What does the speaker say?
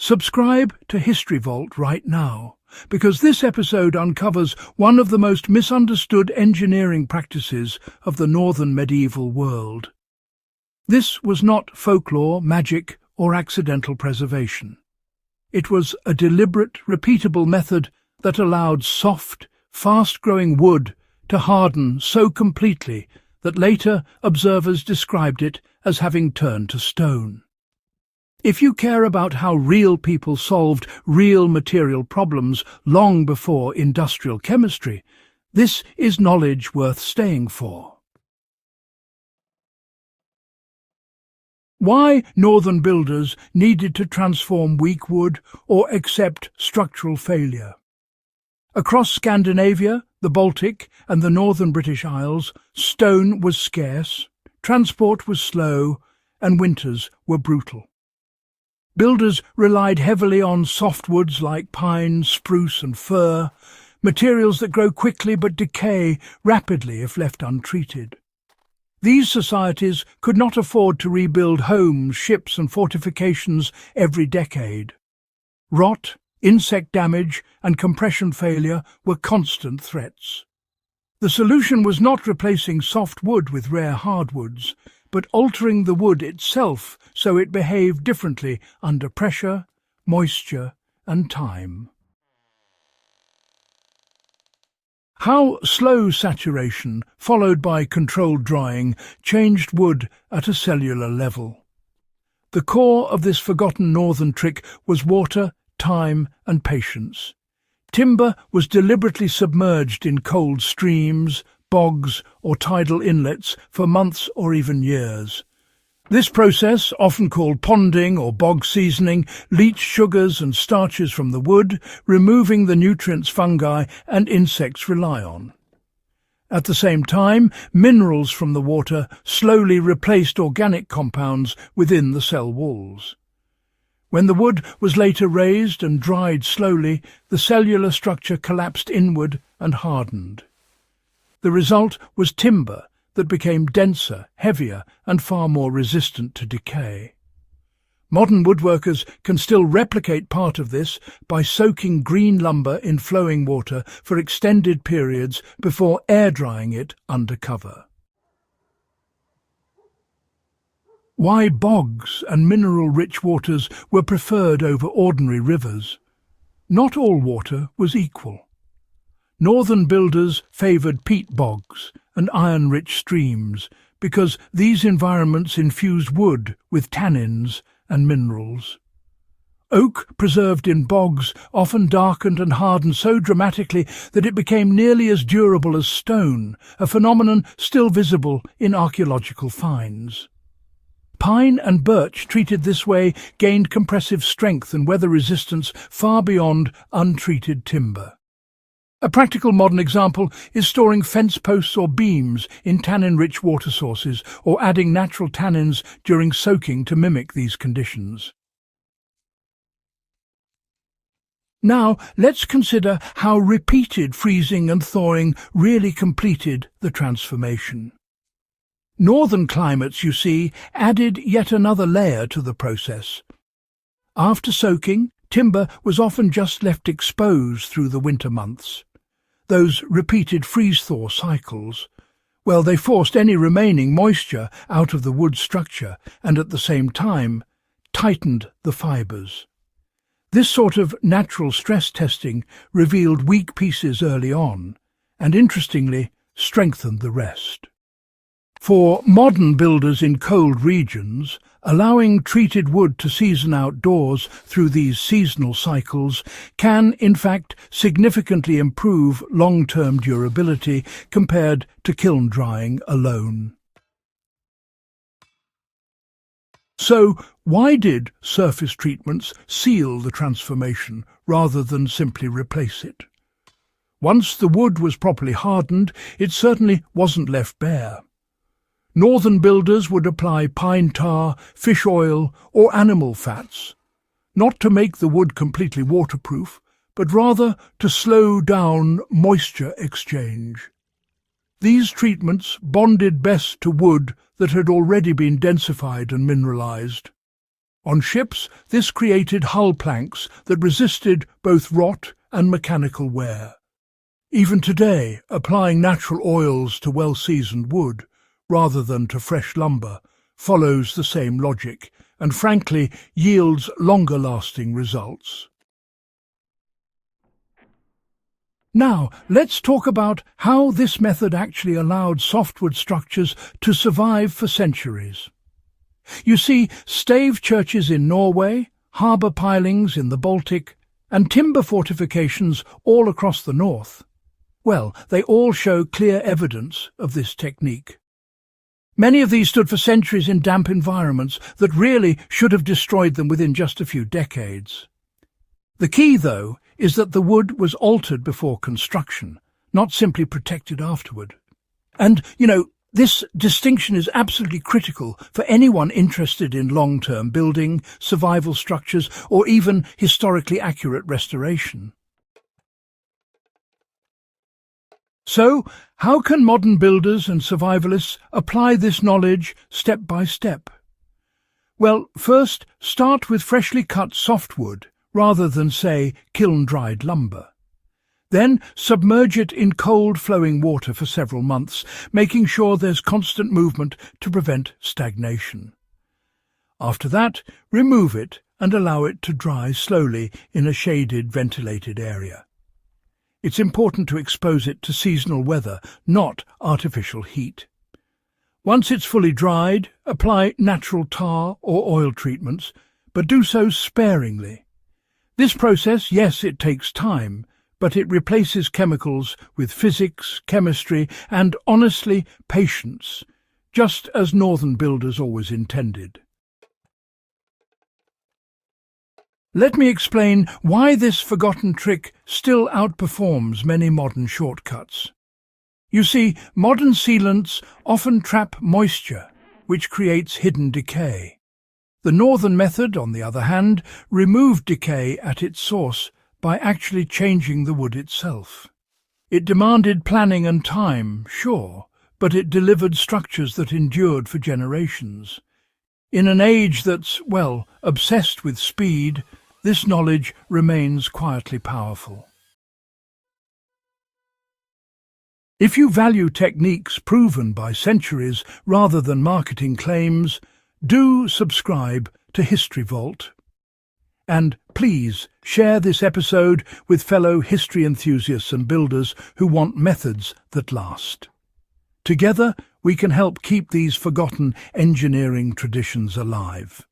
Subscribe to History Vault right now, because this episode uncovers one of the most misunderstood engineering practices of the northern medieval world. This was not folklore, magic, or accidental preservation. It was a deliberate, repeatable method that allowed soft, fast-growing wood to harden so completely that later observers described it as having turned to stone. If you care about how real people solved real material problems long before industrial chemistry, this is knowledge worth staying for. Why northern builders needed to transform weak wood or accept structural failure. Across Scandinavia, the Baltic and the northern British Isles, stone was scarce, transport was slow, and winters were brutal. Builders relied heavily on softwoods like pine, spruce and fir, materials that grow quickly but decay rapidly if left untreated. These societies could not afford to rebuild homes, ships and fortifications every decade. Rot, insect damage and compression failure were constant threats. The solution was not replacing soft wood with rare hardwoods, but altering the wood itself so it behaved differently under pressure, moisture, and time. How slow saturation, followed by controlled drying, changed wood at a cellular level. The core of this forgotten northern trick was water, time, and patience. Timber was deliberately submerged in cold streams, bogs, or tidal inlets for months or even years. This process, often called ponding or bog seasoning, leached sugars and starches from the wood, removing the nutrients fungi and insects rely on. At the same time, minerals from the water slowly replaced organic compounds within the cell walls. When the wood was later raised and dried slowly, the cellular structure collapsed inward and hardened. The result was timber that became denser, heavier, and far more resistant to decay. Modern woodworkers can still replicate part of this by soaking green lumber in flowing water for extended periods before air-drying it under cover. Why bogs and mineral-rich waters were preferred over ordinary rivers? Not all water was equal. Northern builders favoured peat bogs and iron-rich streams because these environments infused wood with tannins and minerals. Oak preserved in bogs often darkened and hardened so dramatically that it became nearly as durable as stone, a phenomenon still visible in archaeological finds. Pine and birch treated this way gained compressive strength and weather resistance far beyond untreated timber. A practical modern example is storing fence posts or beams in tannin-rich water sources or adding natural tannins during soaking to mimic these conditions. Now, let's consider how repeated freezing and thawing really completed the transformation. Northern climates, you see, added yet another layer to the process. After soaking, timber was often just left exposed through the winter months. Those repeated freeze-thaw cycles, well, they forced any remaining moisture out of the wood structure and at the same time tightened the fibres. This sort of natural stress testing revealed weak pieces early on and, interestingly, strengthened the rest. For modern builders in cold regions, allowing treated wood to season outdoors through these seasonal cycles can, in fact, significantly improve long-term durability compared to kiln drying alone. So, why did surface treatments seal the transformation rather than simply replace it? Once the wood was properly hardened, it certainly wasn't left bare. Northern builders would apply pine tar, fish oil, or animal fats, not to make the wood completely waterproof, but rather to slow down moisture exchange. These treatments bonded best to wood that had already been densified and mineralized. On ships, this created hull planks that resisted both rot and mechanical wear. Even today, applying natural oils to well-seasoned wood, rather than to fresh lumber, follows the same logic and frankly yields longer-lasting results. Now, let's talk about how this method actually allowed softwood structures to survive for centuries. You see, stave churches in Norway, harbour pilings in the Baltic, and timber fortifications all across the north. Well, they all show clear evidence of this technique. Many of these stood for centuries in damp environments that really should have destroyed them within just a few decades. The key, though, is that the wood was altered before construction, not simply protected afterward. And, this distinction is absolutely critical for anyone interested in long-term building, survival structures, or even historically accurate restoration. So, how can modern builders and survivalists apply this knowledge step by step? Well, first, start with freshly cut softwood, rather than, say, kiln-dried lumber. Then submerge it in cold flowing water for several months, making sure there's constant movement to prevent stagnation. After that, remove it and allow it to dry slowly in a shaded, ventilated area. It's important to expose it to seasonal weather, not artificial heat. Once it's fully dried, apply natural tar or oil treatments, but do so sparingly. This process, yes, it takes time, but it replaces chemicals with physics, chemistry, and, honestly, patience, just as northern builders always intended. Let me explain why this forgotten trick still outperforms many modern shortcuts. You see, modern sealants often trap moisture, which creates hidden decay. The northern method, on the other hand, removed decay at its source by actually changing the wood itself. It demanded planning and time, sure, but it delivered structures that endured for generations. In an age that's, obsessed with speed, this knowledge remains quietly powerful. If you value techniques proven by centuries rather than marketing claims, do subscribe to History Vault. And please share this episode with fellow history enthusiasts and builders who want methods that last. Together, we can help keep these forgotten engineering traditions alive.